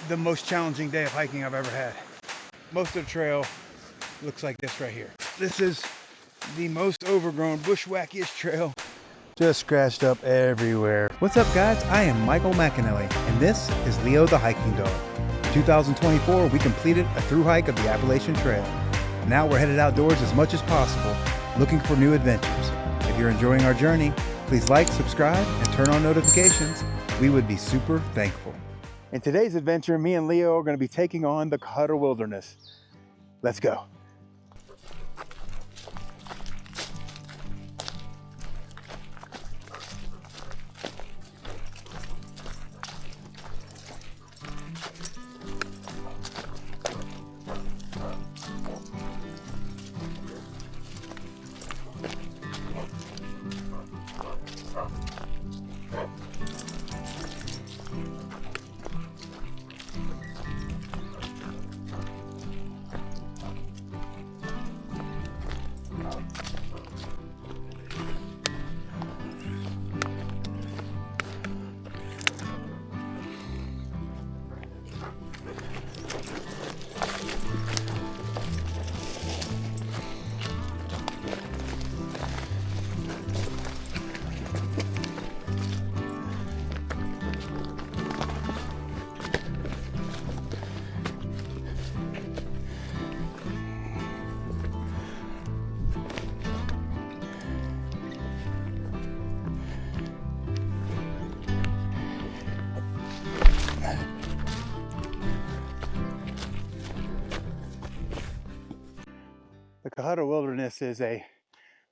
the most challenging day of hiking I've ever had. Most of the trail looks like this right here. This is the most overgrown, bushwhackiest trail. Just scratched up everywhere. What's up, guys? I am Michael McAnally, and this is Leo the Hiking Dog. In 2024, we completed a through hike of the Appalachian Trail. Now we're headed outdoors as much as possible, looking for new adventures. If you're enjoying our journey, please like, subscribe, and turn on notifications. We would be super thankful. In today's adventure, me and Leo are going to be taking on the Cohutta Wilderness. Let's go. The Cohutta Wilderness is a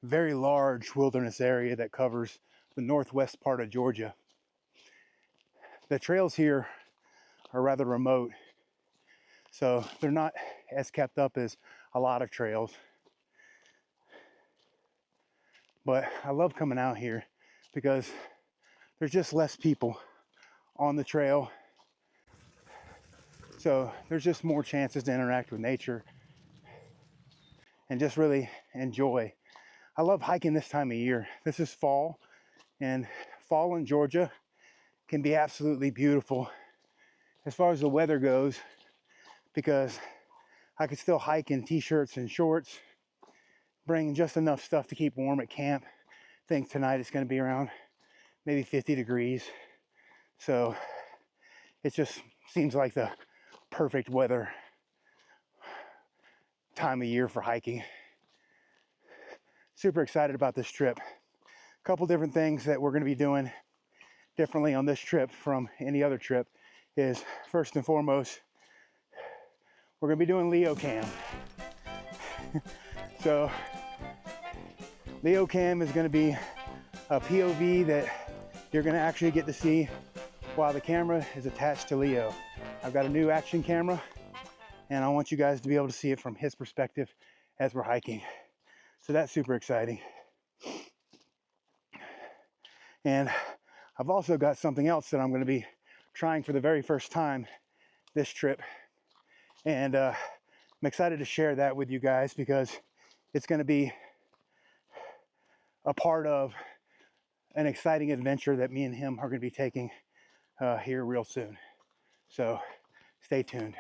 very large wilderness area that covers the northwest part of Georgia. The trails here are rather remote, so they're not as kept up as a lot of trails. But I love coming out here because there's just less people on the trail. So there's just more chances to interact with nature and just really enjoy. I love hiking this time of year. This is fall, and fall in Georgia can be absolutely beautiful as far as the weather goes, because I could still hike in t-shirts and shorts, bring just enough stuff to keep warm at camp. I think tonight it's going to be around maybe 50 degrees. So it just seems like the perfect weather time of year for hiking. Super excited about this trip. A couple different things that we're going to be doing differently on this trip from any other trip is, first and foremost, we're going to be doing Leo Cam. So Leo Cam is going to be a POV that you're going to actually get to see while the camera is attached to Leo. I've got a new action camera, and I want you guys to be able to see it from his perspective as we're hiking. So that's super exciting. And I've also got something else that I'm going to be trying for the very first time this trip. And I'm excited to share that with you guys because it's going to be a part of an exciting adventure that me and him are going to be taking here real soon. So stay tuned.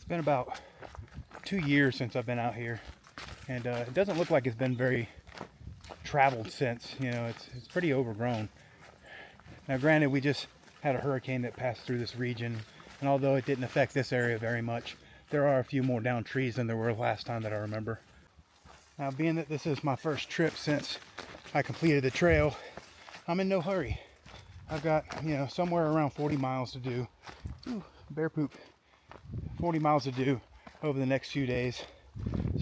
been about 2 years since I've been out here, and it doesn't look like it's been very traveled since. You know, it's pretty overgrown. Now granted, we just had a hurricane that passed through this region, and although it didn't affect this area very much, there are a few more down trees than there were last time that I remember. Now, being that this is my first trip since I completed the trail, I'm in no hurry. I've got, you know, somewhere around 40 miles to do. Ooh, bear poop. 40 miles to do over the next few days.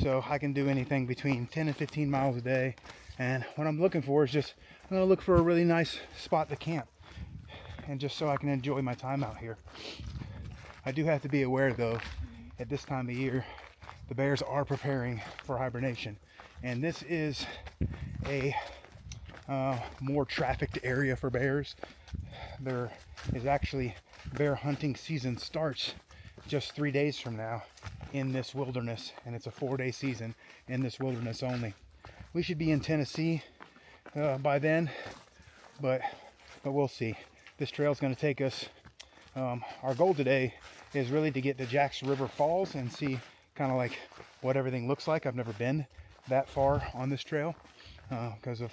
So I can do anything between 10 and 15 miles a day. And what I'm looking for is just, I'm gonna look for a really nice spot to camp. And just so I can enjoy my time out here. I do have to be aware though, at this time of year, the bears are preparing for hibernation. And this is a more trafficked area for bears. There is actually, bear hunting season starts just 3 days from now in this wilderness, and it's a 4-day season in this wilderness only. We should be in Tennessee by then, but we'll see. This trail is going to take us, our goal today is really to get to Jack's River Falls and see kind of like what everything looks like. I've never been that far on this trail because of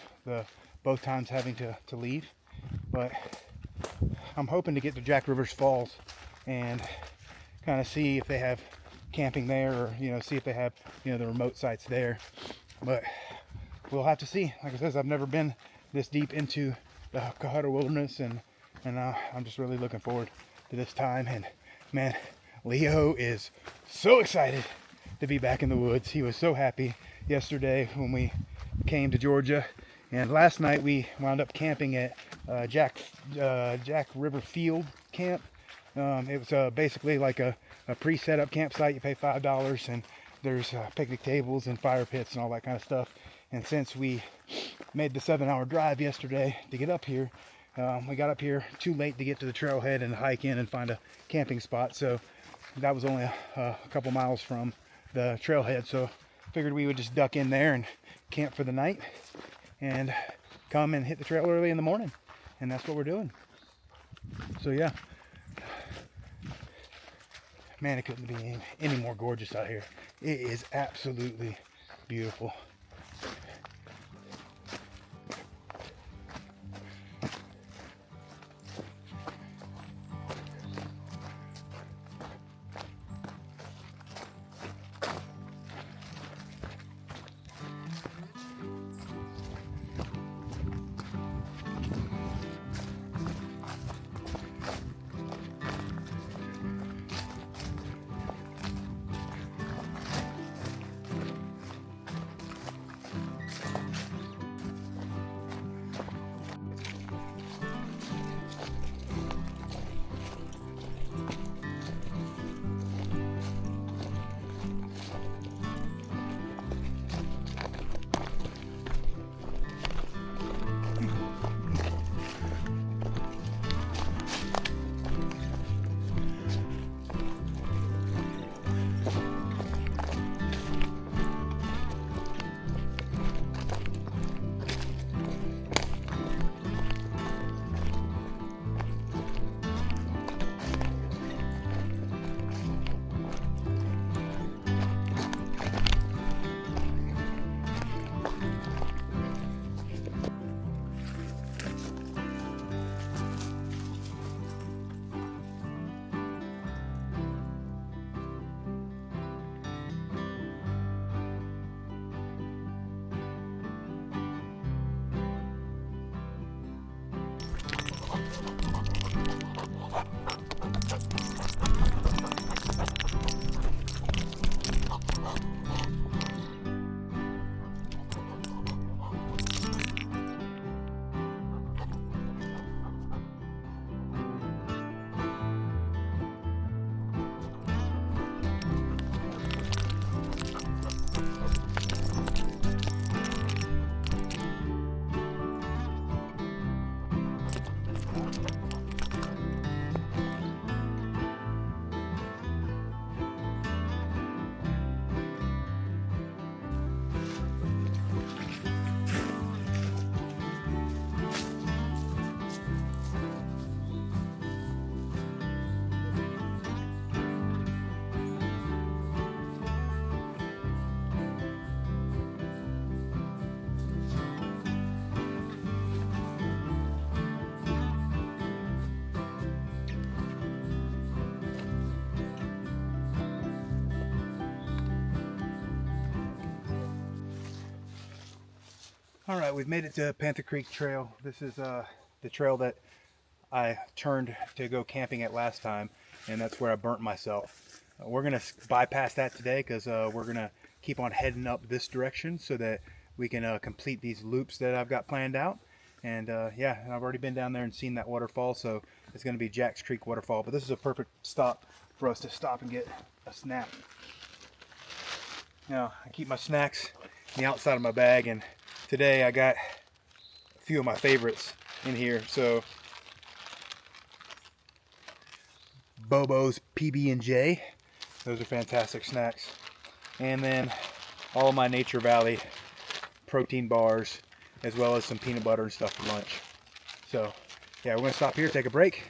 both times having to leave, but I'm hoping to get to Jack Rivers Falls and kind of see if they have camping there, or, you know, see if they have, you know, the remote sites there. But we'll have to see. Like I said, I've never been this deep into the Cohutta Wilderness, and I'm just really looking forward to this time. And man, Leo is so excited to be back in the woods. He was so happy yesterday when we came to Georgia, and last night we wound up camping at Jack River Field Camp. It was basically like a pre-set up campsite. You pay $5, and there's picnic tables and fire pits and all that kind of stuff. And since we made the 7-hour drive yesterday to get up here, we got up here too late to get to the trailhead and hike in and find a camping spot. So that was only a couple miles from the trailhead. So figured we would just duck in there and camp for the night and come and hit the trail early in the morning. And that's what we're doing. So yeah. Man, it couldn't be any more gorgeous out here. It is absolutely beautiful. All right, we've made it to Panther Creek Trail. This is the trail that I turned to go camping at last time, and that's where I burnt myself. We're gonna bypass that today because we're gonna keep on heading up this direction so that we can complete these loops that I've got planned out. And yeah, and I've already been down there and seen that waterfall, so it's gonna be Jack's Creek waterfall. But this is a perfect stop for us to stop and get a snack. Now, I keep my snacks in the outside of my bag, and today I got a few of my favorites in here. So Bobo's PB&J, those are fantastic snacks. And then all of my Nature Valley protein bars, as well as some peanut butter and stuff for lunch. So yeah, we're gonna stop here, take a break.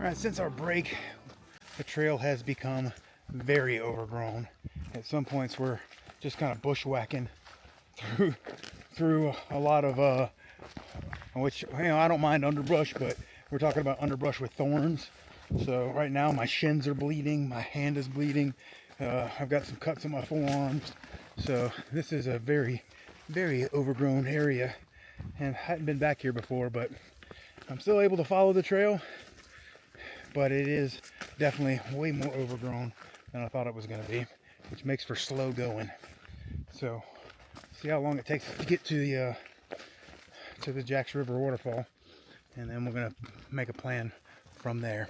All right, since our break, the trail has become very overgrown. At some points, we're just kind of bushwhacking through a lot of, which, you know, I don't mind underbrush, but we're talking about underbrush with thorns. So right now, my shins are bleeding, my hand is bleeding. I've got some cuts on my forearms. So this is a very, very overgrown area, and I hadn't been back here before, but I'm still able to follow the trail. But it is definitely way more overgrown than I thought it was going to be, which makes for slow going. So, see how long it takes to get to the Jacks River waterfall, and then we're going to make a plan from there.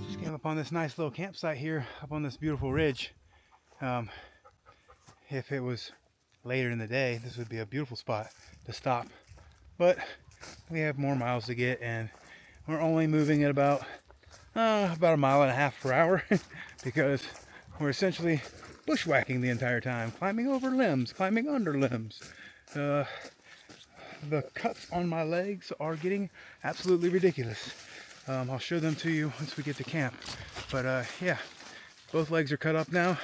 Just came up on this nice little campsite here up on this beautiful ridge. If it was later in the day, this would be a beautiful spot to stop. But we have more miles to get, and we're only moving at about a mile and a half per hour because we're essentially bushwhacking the entire time, climbing over limbs, climbing under limbs. The cuts on my legs are getting absolutely ridiculous. I'll show them to you once we get to camp. But yeah, both legs are cut up now,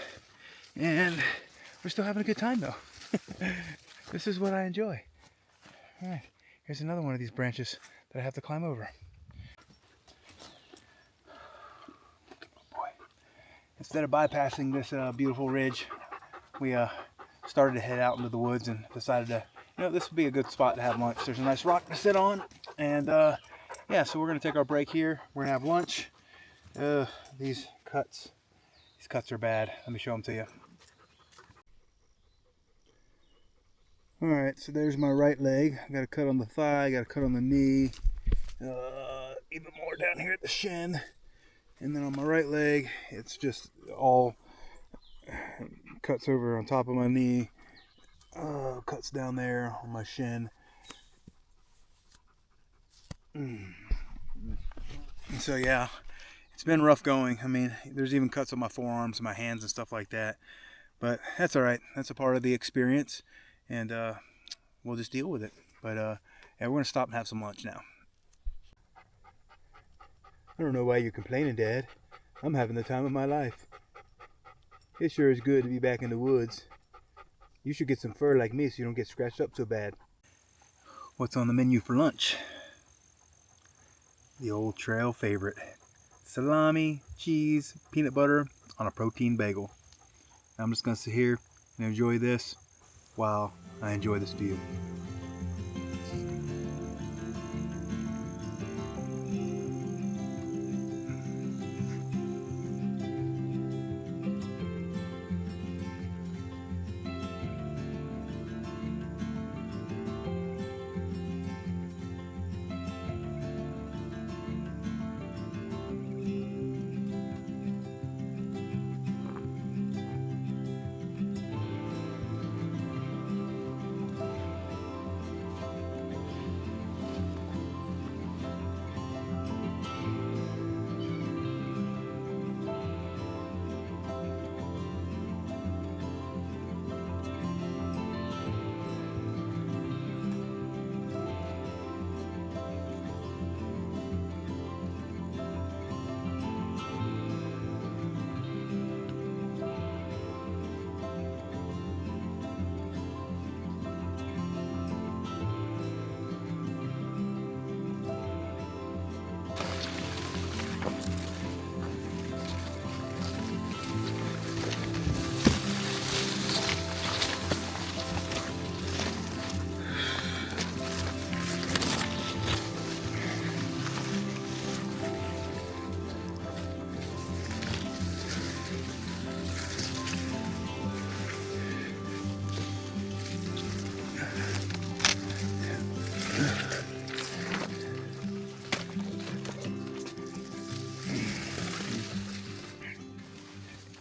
and we're still having a good time though. This is what I enjoy. All right, here's another one of these branches that I have to climb over. Boy. Instead of bypassing this beautiful ridge, we started to head out into the woods and decided to, this would be a good spot to have lunch. There's a nice rock to sit on, and yeah, so we're gonna take our break here. We're gonna have lunch. These cuts are bad. Let me show them to you. All right, so there's my right leg. I got a cut on the thigh, got a cut on the knee, even more down here at the shin. And then on my right leg, it's just all cuts over on top of my knee, cuts down there on my shin. And so yeah, it's been rough going. I mean, there's even cuts on my forearms and my hands and stuff like that. But that's all right. That's a part of the experience. And we'll just deal with it. But yeah, we're gonna stop and have some lunch now. I don't know why you're complaining, Dad. I'm having the time of my life. It sure is good to be back in the woods. You should get some fur like me so you don't get scratched up so bad. What's on the menu for lunch? The old trail favorite. Salami, cheese, peanut butter on a protein bagel. I'm just gonna sit here and enjoy this while I enjoy this view.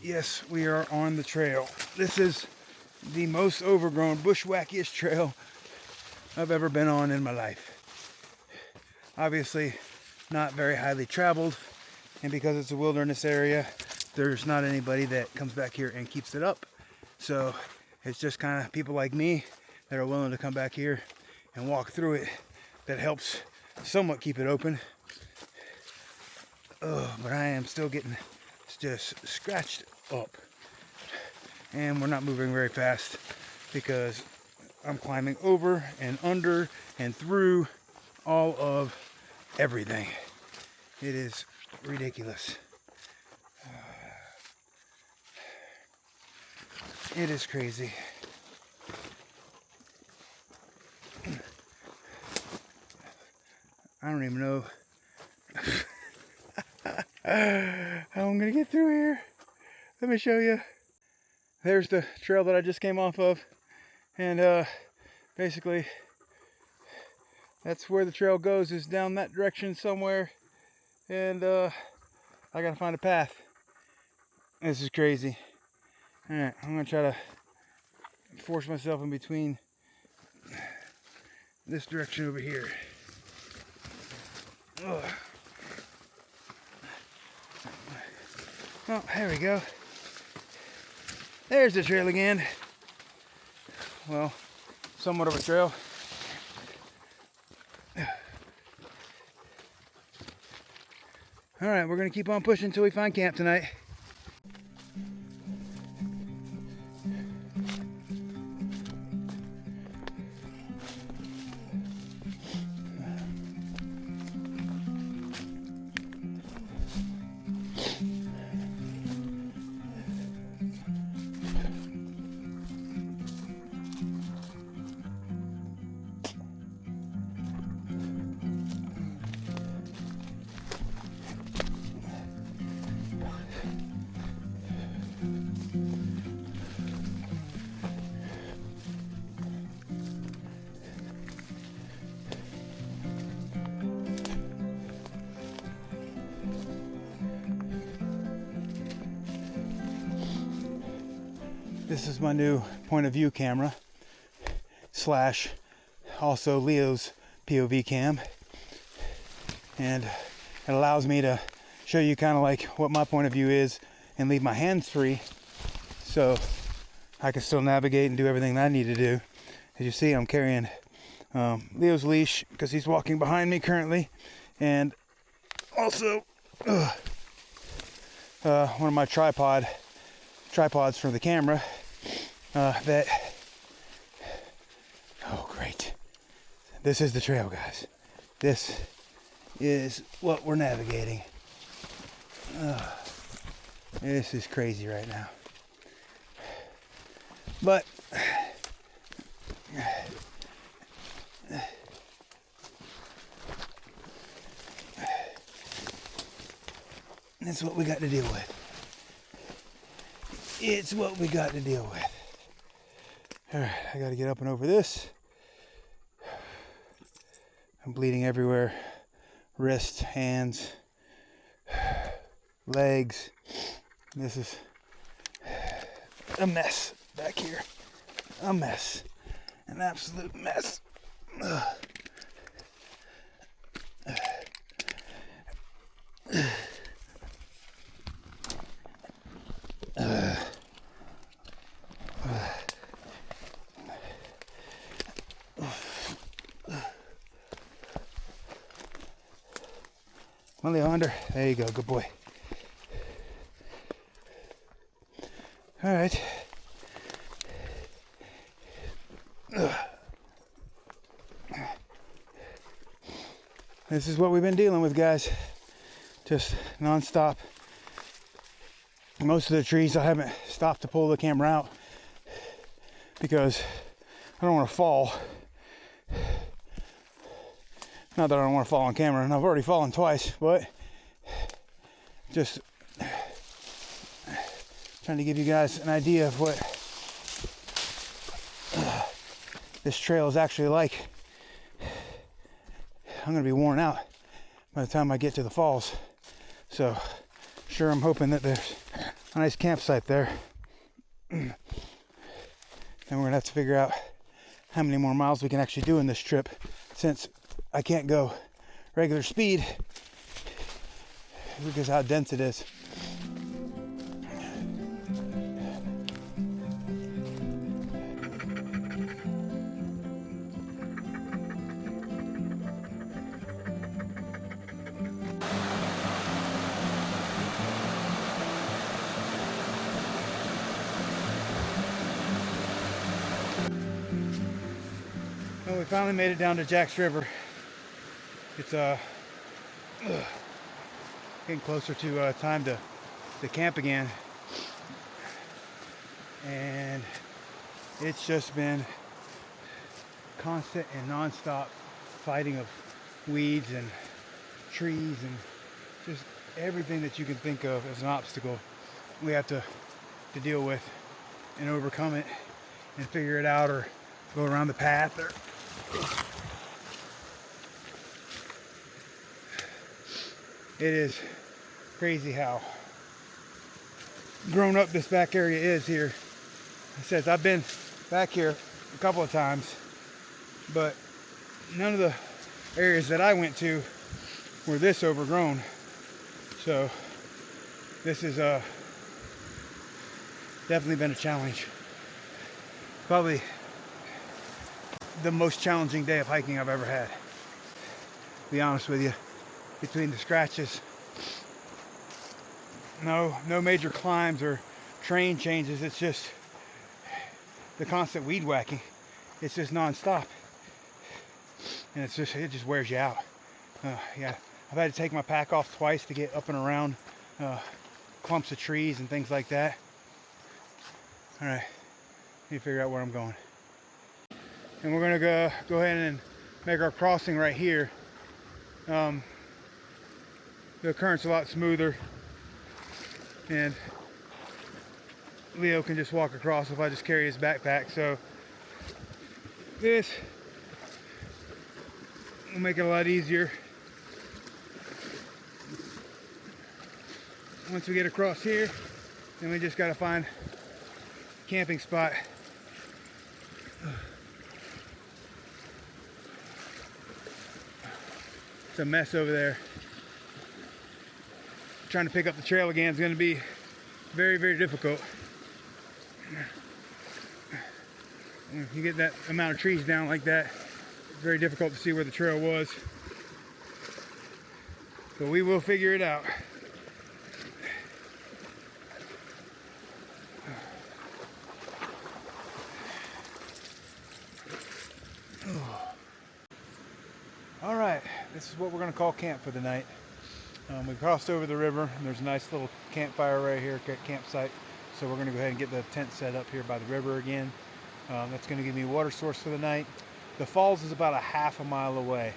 Yes, we are on the trail. This is the most overgrown, bushwhackiest trail I've ever been on in my life. Obviously, not very highly traveled, and because it's a wilderness area, there's not anybody that comes back here and keeps it up. So it's just kind of people like me that are willing to come back here and walk through it that helps somewhat keep it open. But I am still getting just scratched up, and we're not moving very fast because I'm climbing over and under and through all of everything. It is ridiculous. It is crazy. I don't even know how I'm gonna get through here. Let me show you. There's the trail that I just came off of, and basically that's where the trail goes, is down that direction somewhere, and I gotta find a path. This is crazy. All right, I'm gonna try to force myself in between this direction over here. Ugh. Oh, there we go. There's the trail again. Well, somewhat of a trail. All right, we're gonna keep on pushing until we find camp tonight. This is my new point of view camera slash also Leo's POV cam, and it allows me to show you kind of like what my point of view is and leave my hands free so I can still navigate and do everything that I need to do. As you see, I'm carrying Leo's leash because he's walking behind me currently, and also one of my tripods for the camera that, oh great, this is the trail, guys. This is what we're navigating. This is crazy right now, but that's what we got to deal with. It's what we got to deal with. All right, I got to get up and over this. I'm bleeding everywhere. Wrists, hands, legs. This is a mess back here. A mess. An absolute mess. Come on, Leo, under. There you go, good boy. All right. This is what we've been dealing with, guys. Just non-stop. Most of the trees I haven't stopped to pull the camera out because I don't want to fall. Not that I don't want to fall on camera, and I've already fallen twice, but just trying to give you guys an idea of what this trail is actually like. I'm going to be worn out by the time I get to the falls. So, sure, I'm hoping that there's a nice campsite there. And we're going to have to figure out how many more miles we can actually do in this trip, since I can't go regular speed because how dense it is. Well, we finally made it down to Jack's River. It's getting closer to time to camp again, and it's just been constant and non-stop fighting of weeds and trees and just everything that you can think of as an obstacle we have to deal with and overcome it and figure it out, or go around the path, or it is crazy how grown up this back area is here. It says I've been back here a couple of times, but none of the areas that I went to were this overgrown. So this is definitely been a challenge. Probably the most challenging day of hiking I've ever had, to be honest with you. Between the scratches, no major climbs or terrain changes, it's just the constant weed whacking. It's just non-stop, and it just wears you out. Yeah, I've had to take my pack off twice to get up and around clumps of trees and things like that. All right, need to figure out where I'm going, and we're gonna go ahead and make our crossing right here. The current's a lot smoother, and Leo can just walk across if I just carry his backpack. So this will make it a lot easier. Once we get across here, then we just got to find a camping spot. It's a mess over there. Trying to pick up the trail again is going to be very, very difficult. When you get that amount of trees down like that, it's very difficult to see where the trail was. But we will figure it out. All right, this is what we're going to call camp for the night. We crossed over the river, and there's a nice little campfire right here, campsite. So we're going to go ahead and get the tent set up here by the river again. That's going to give me a water source for the night. The falls is about a half a mile away,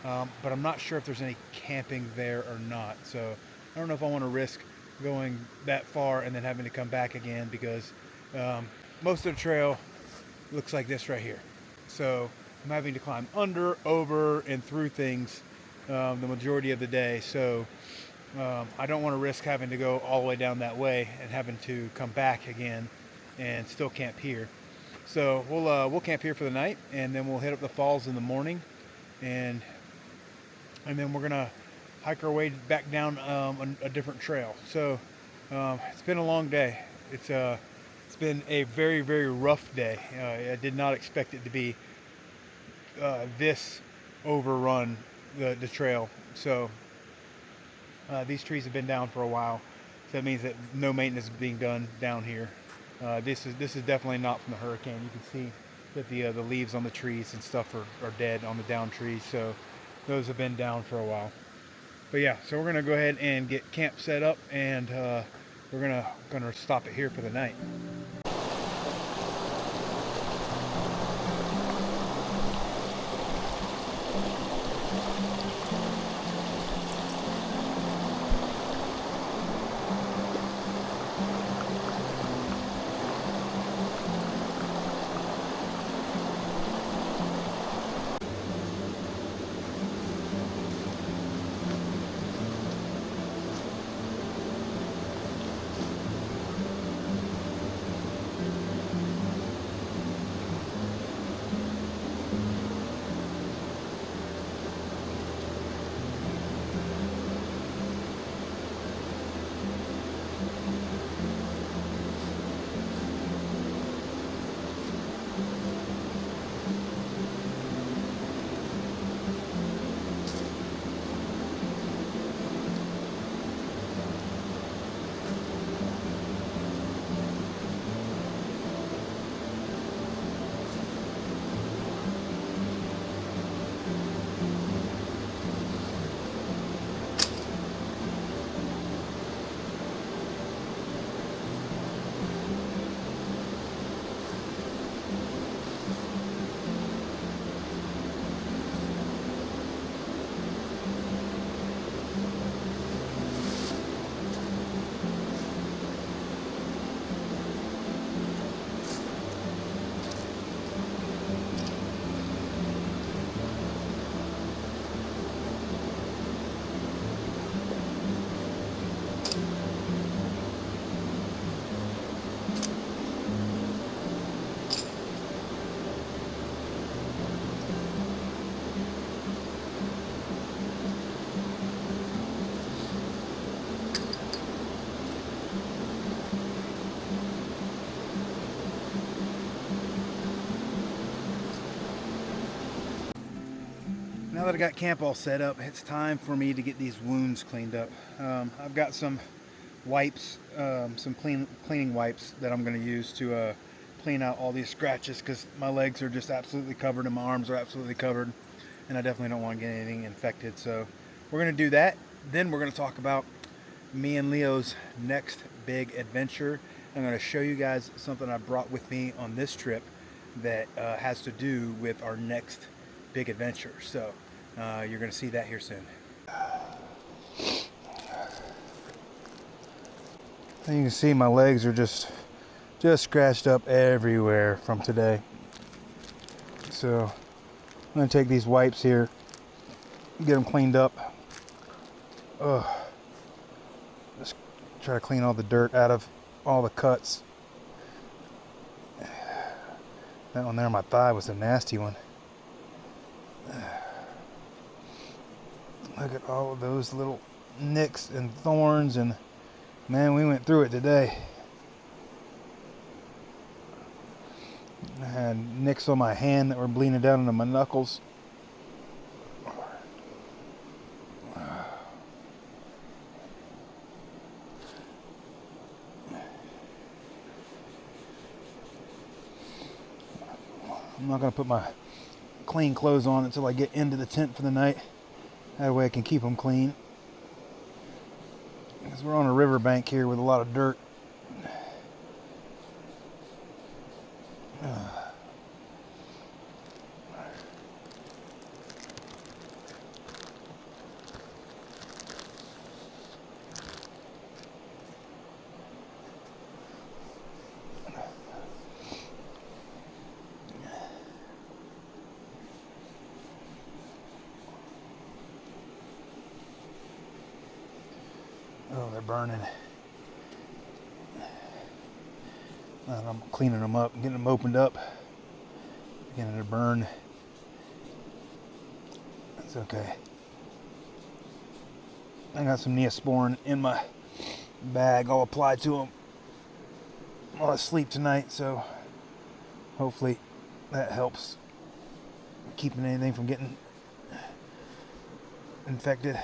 but I'm not sure if there's any camping there or not. So I don't know if I want to risk going that far and then having to come back again, because most of the trail looks like this right here. So I'm having to climb under, over, and through things the majority of the day. So I don't want to risk having to go all the way down that way and having to come back again and still camp here. So we'll camp here for the night, and then we'll hit up the falls in the morning, and then we're gonna hike our way back down a different trail. So it's been a long day. It's been a very, very rough day. I did not expect it to be this overrun, the trail. So these trees have been down for a while, so that means that no maintenance is being done down here. This is definitely not from the hurricane. You can see that the leaves on the trees and stuff are dead on the down trees, so those have been down for a while. But yeah, so we're gonna go ahead and get camp set up, and we're gonna stop it here for the night. Now that I got camp all set up, it's time for me to get these wounds cleaned up. I've got some wipes, some cleaning wipes that I'm going to use to clean out all these scratches, because my legs are just absolutely covered and my arms are absolutely covered, and I definitely don't want to get anything infected. So we're going to do that. Then we're going to talk about me and Leo's next big adventure. I'm going to show you guys something I brought with me on this trip that has to do with our next big adventure. So you're going to see that here soon. You can see my legs are just scratched up everywhere from today. So I'm going to take these wipes here, get them cleaned up. Just try to clean all the dirt out of all the cuts. That one there on my thigh was a nasty one. Look at all of those little nicks and thorns, and man, we went through it today. I had nicks on my hand that were bleeding down into my knuckles. I'm not going to put my clean clothes on until I get into the tent for the night. That way I can keep them clean. Because we're on a riverbank here with a lot of dirt. Oh, they're burning. And I'm cleaning them up, getting them opened up, beginning to burn. It's okay. I got some Neosporin in my bag. I'll apply to them while I sleep tonight, so hopefully that helps keeping anything from getting infected.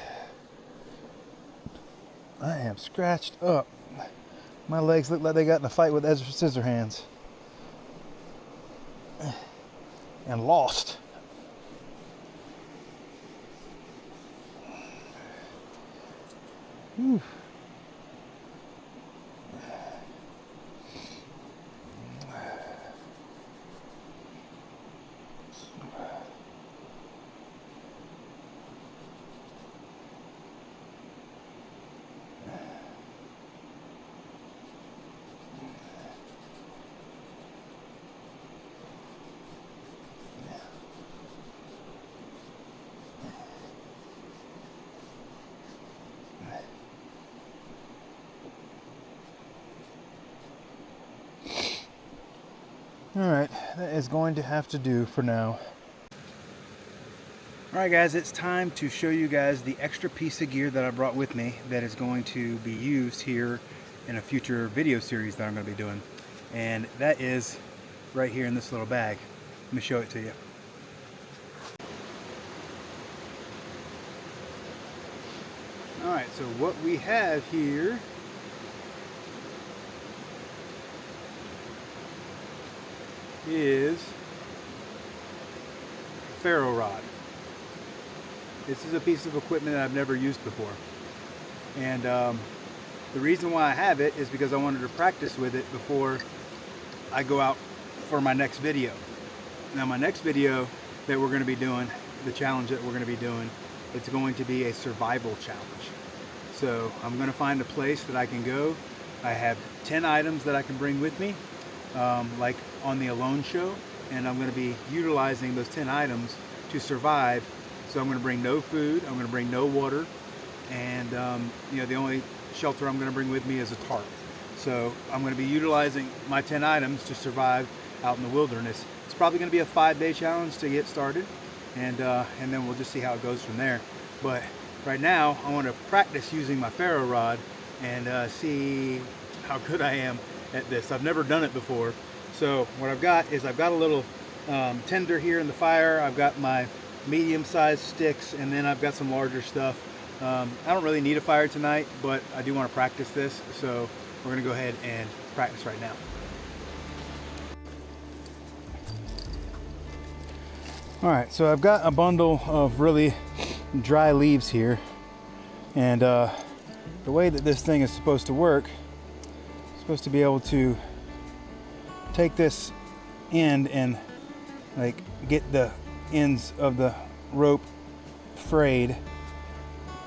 I am scratched up. My legs look like they got in a fight with Ezra Scissorhands. And lost. Whew. Alright, that is going to have to do for now. Alright guys, it's time to show you guys the extra piece of gear that I brought with me that is going to be used here in a future video series that I'm going to be doing. And that is right here in this little bag. Let me show it to you. Alright, so what we have here is a ferro rod. This is a piece of equipment that I've never used before. And the reason why I have it is because I wanted to practice with it before I go out for my next video. Now my next video that we're going to be doing, the challenge that we're going to be doing, it's going to be a survival challenge. So I'm going to find a place that I can go. I have 10 items that I can bring with me, like on the Alone show, and I'm going to be utilizing those 10 items to survive. So I'm going to bring no food, I'm going to bring no water, and the only shelter I'm going to bring with me is a tarp. So I'm going to be utilizing my 10 items to survive out in the wilderness. It's probably going to be a 5-day challenge to get started, and then we'll just see how it goes from there. But right now I want to practice using my ferro rod and see how good I am at this. I've never done it before. So what I've got is I've got a little tinder here in the fire. I've got my medium-sized sticks, and then I've got some larger stuff. I don't really need a fire tonight, but I do want to practice this, so we're gonna go ahead and practice right now. All right, so I've got a bundle of really dry leaves here, and the way that this thing is supposed to work, it's supposed to be able to take this end and like get the ends of the rope frayed,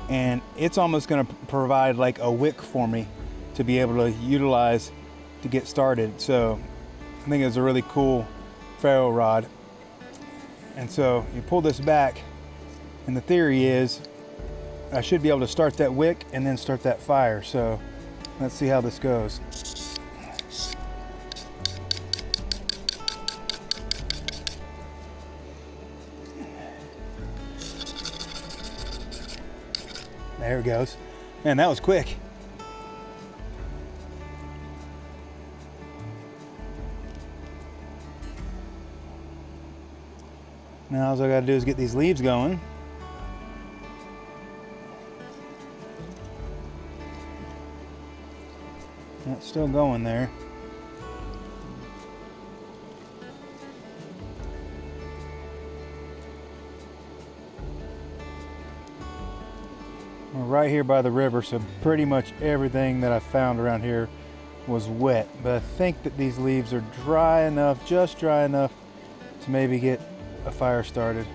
and it's almost going to provide like a wick for me to be able to utilize to get started. So I think it's a really cool ferro rod. And so you pull this back, and the theory is I should be able to start that wick and then start that fire. So let's see how this goes. There it goes. Man, that was quick. Now all I gotta do is get these leaves going. That's still going there. We're right here by the river, so pretty much everything that I found around here was wet. But I think that these leaves are dry enough, just dry enough to maybe get a fire started.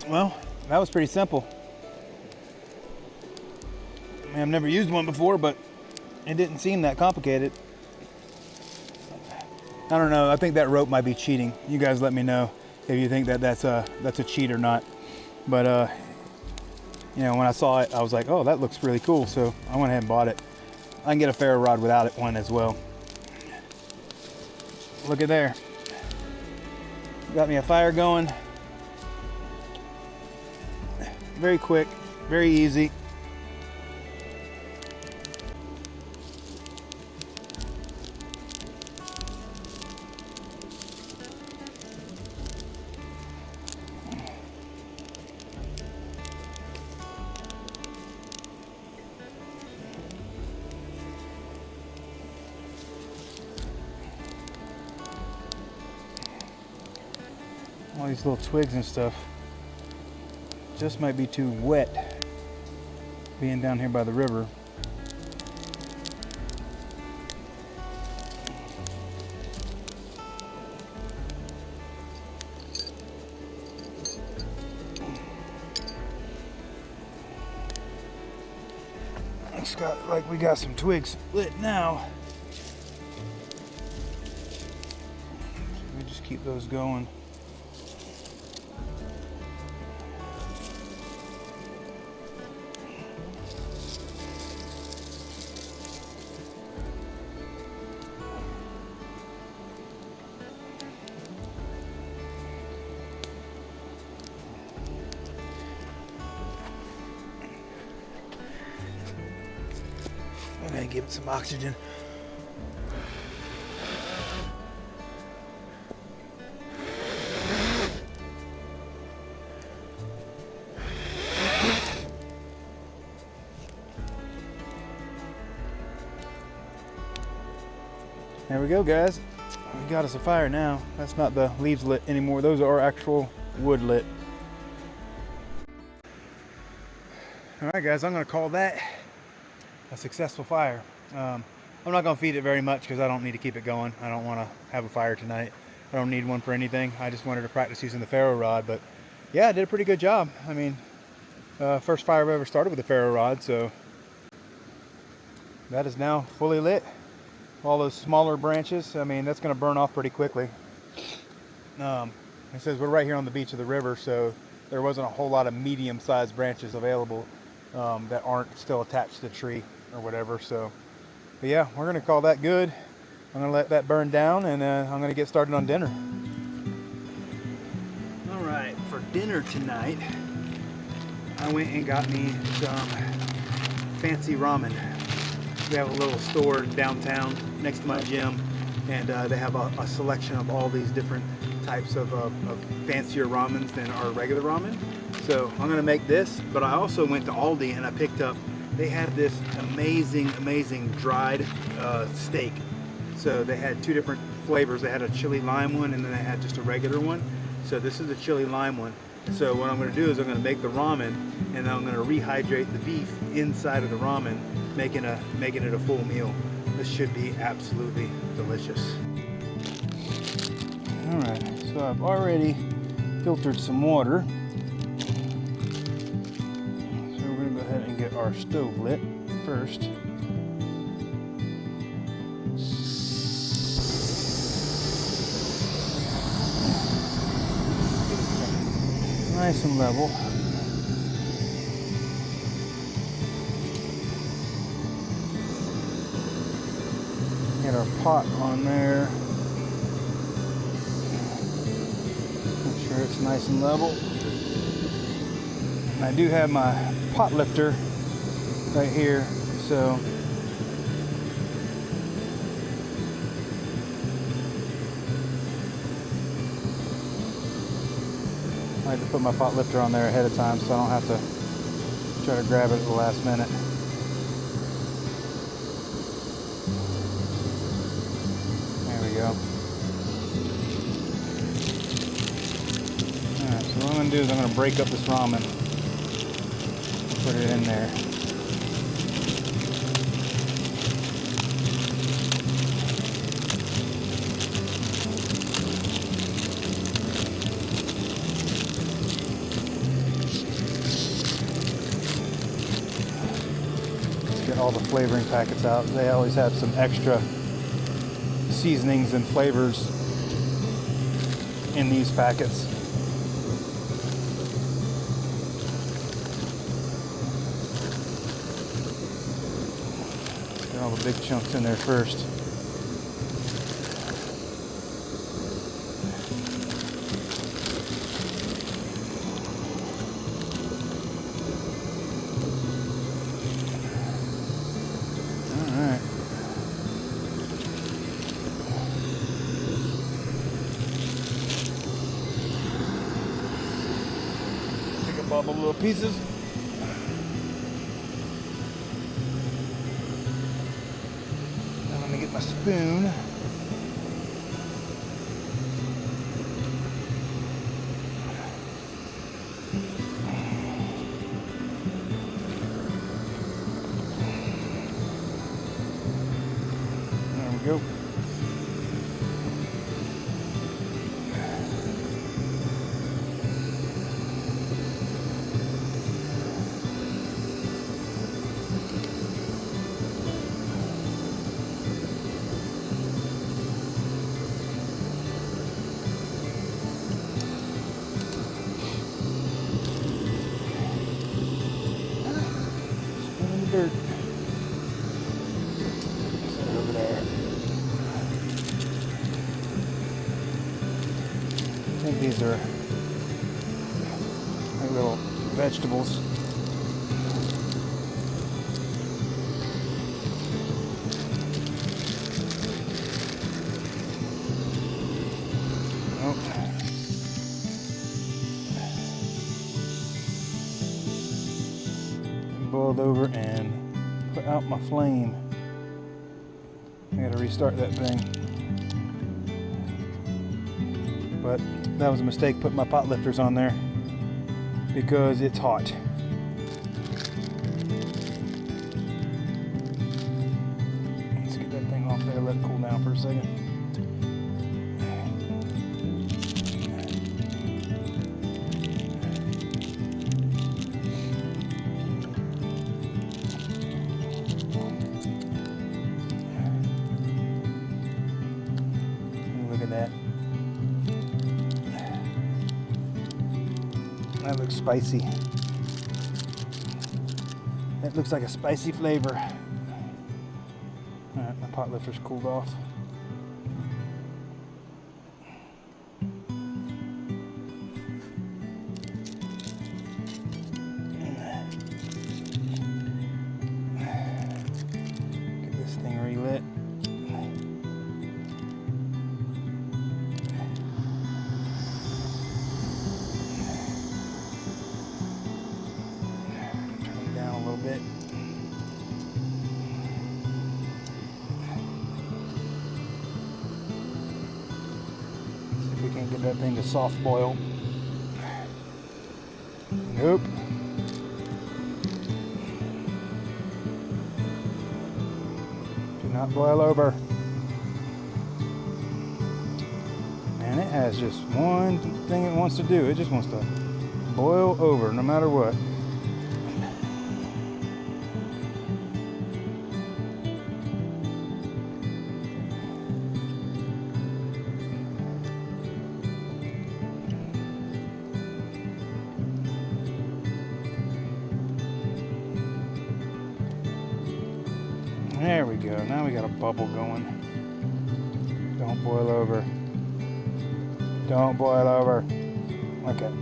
Well, that was pretty simple. I mean, I've never used one before, but it didn't seem that complicated. I don't know. I think that rope might be cheating. You guys let me know if you think that that's a cheat or not. But you know, when I saw it, I was like, oh, that looks really cool. So I went ahead and bought it. I can get a ferro rod without it one as well. Look at there. Got me a fire going. Very quick, very easy. All these little twigs and stuff just might be too wet being down here by the river. It's got like we got some twigs lit now. We just keep those going. I'm gonna give it some oxygen. There we go, guys. We got us a fire now. That's not the leaves lit anymore. Those are actual wood lit. All right, guys, I'm going to call that a successful fire. I'm not going to feed it very much because I don't need to keep it going. I don't want to have a fire tonight. I don't need one for anything. I just wanted to practice using the ferro rod, but yeah, I did a pretty good job. I mean, first fire I've ever started with a ferro rod, so that is now fully lit. All those smaller branches, I mean, that's going to burn off pretty quickly. It says we're right here on the beach of the river, so there wasn't a whole lot of medium-sized branches available that aren't still attached to the tree or whatever. So, but yeah, we're going to call that good. I'm going to let that burn down, and I'm going to get started on dinner. All right, for dinner tonight, I went and got me some fancy ramen. We have a little store downtown next to my gym, and they have a selection of all these different types of fancier ramens than our regular ramen. So I'm gonna make this, but I also went to Aldi and I picked up, they had this amazing dried steak. So they had two different flavors. They had a chili lime one, and then they had just a regular one. So this is the chili lime one. So what I'm gonna do is I'm gonna make the ramen, and then I'm gonna rehydrate the beef inside of the ramen, making it a full meal. This should be absolutely delicious. All right, so I've already filtered some water. So we're gonna go ahead and get our stove lit first. Nice and level. Get our pot on there. Make sure it's nice and level. And I do have my pot lifter right here, so I like to put my pot lifter on there ahead of time so I don't have to try to grab it at the last minute. There we go. Alright, so what I'm going to do is I'm going to break up this ramen and put it in there. Get all the flavoring packets out. They always have some extra seasonings and flavors in these packets. Get all the big chunks in there first. All the little pieces. Now let me get my spoon. There we go. Dirt. Set it over there. I think these are like little vegetables. Boiled over and put out my flame. I gotta restart that thing. But that was a mistake putting my pot lifters on there because it's hot. down for a second. Look at that. That looks spicy. That looks like a spicy flavor. Alright, my pot lifter's cooled off. Get this thing relit. Turn it down a little bit. See if we can't get that thing to soft boil. Nope. Do not boil over. And it has just one thing it wants to do. It just wants to boil over no matter what. There we go. Now we got a bubble going. Don't boil over. Don't boil over. Okay.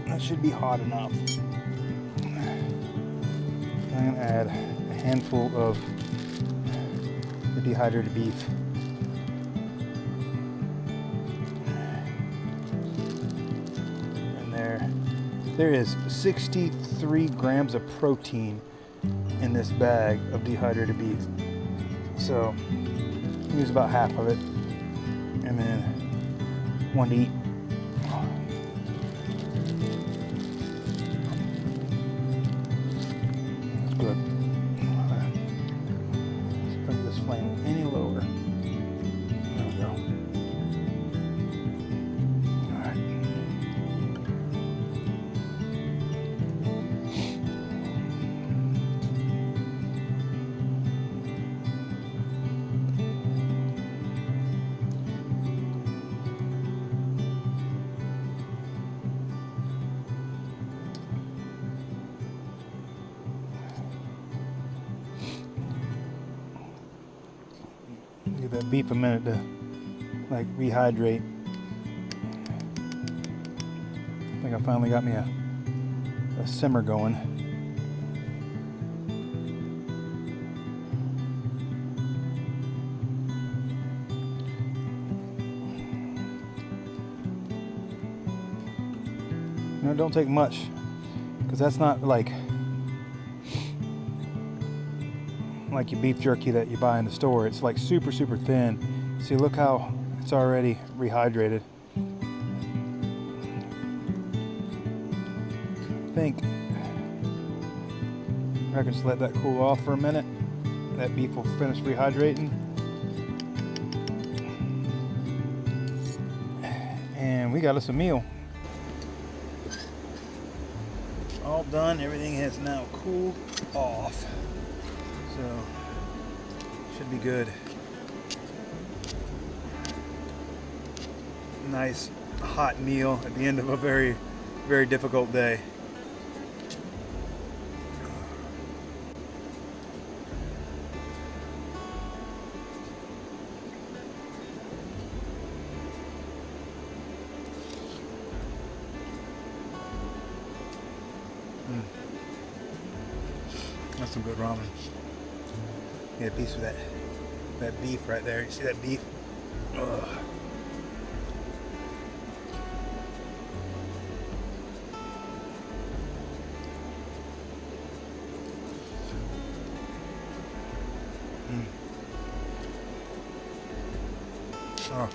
That should be hot enough. I'm going to add a handful of the dehydrated beef. And there is 63 grams of protein in this bag of dehydrated beef. So use about half of it, and then one to eat. That's good. Let's bring this flame any lower. There we go. All right. Give that beef a minute to like rehydrate. I think I finally got me a simmer going. No, don't take much, because that's not like your beef jerky that you buy in the store. It's like super thin. See, look how it's already rehydrated. I can just let that cool off for a minute. That beef will finish rehydrating. And we got us a meal. All done. Everything has now cooled off. So, should be good. Nice hot meal at the end of a very difficult day. That's some good ramen. Get a piece of that beef right there. You see that beef? Ugh. Oh,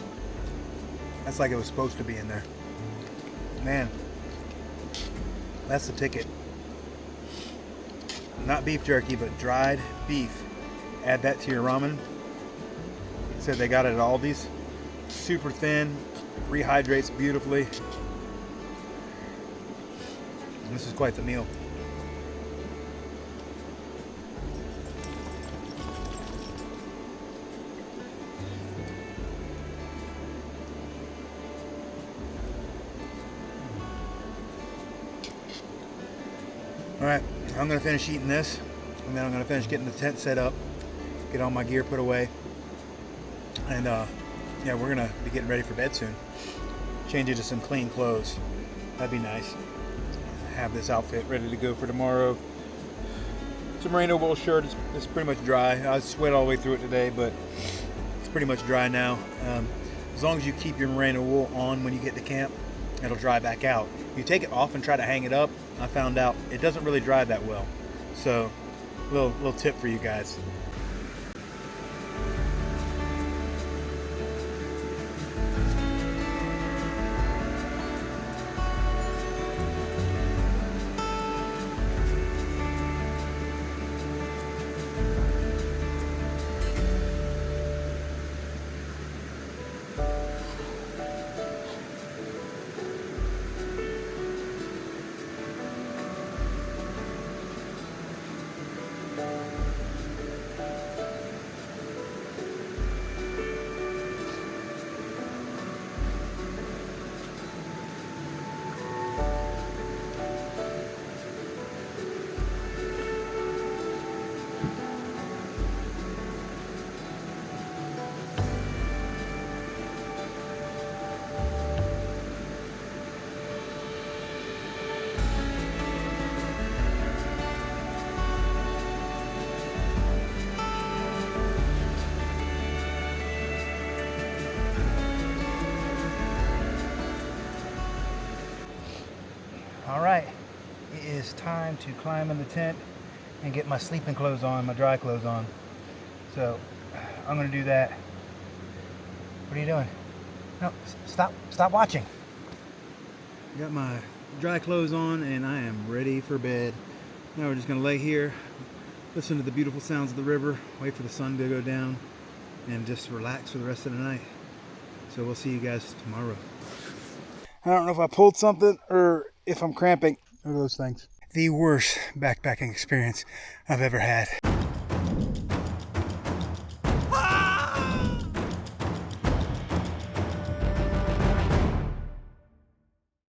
that's like it was supposed to be in there. Man, that's the ticket. not beef jerky, but dried beef. Add that to your ramen. Said they got it at Aldi's. Super thin, rehydrates beautifully. This is quite the meal. All right, I'm gonna finish eating this, and then I'm gonna finish getting the tent set up, get all my gear put away, and yeah, we're gonna be getting ready for bed soon. Change into some clean clothes. That'd be nice. Have this outfit ready to go for tomorrow. It's a merino wool shirt. It's pretty much dry. I sweat all the way through it today, but it's pretty much dry now. As long as you keep your merino wool on when you get to camp, it'll dry back out. You take it off and try to hang it up, I found out it doesn't really dry that well. So, little tip for you guys. All right, it is time to climb in the tent and get my sleeping clothes on, my dry clothes on. So I'm gonna do that. What are you doing? No, stop watching. Got my dry clothes on and I am ready for bed. Now we're just gonna lay here, listen to the beautiful sounds of the river, wait for the sun to go down, and just relax for the rest of the night. So we'll see you guys tomorrow. I don't know if I pulled something or if I'm cramping. What are those things? The worst backpacking experience I've ever had.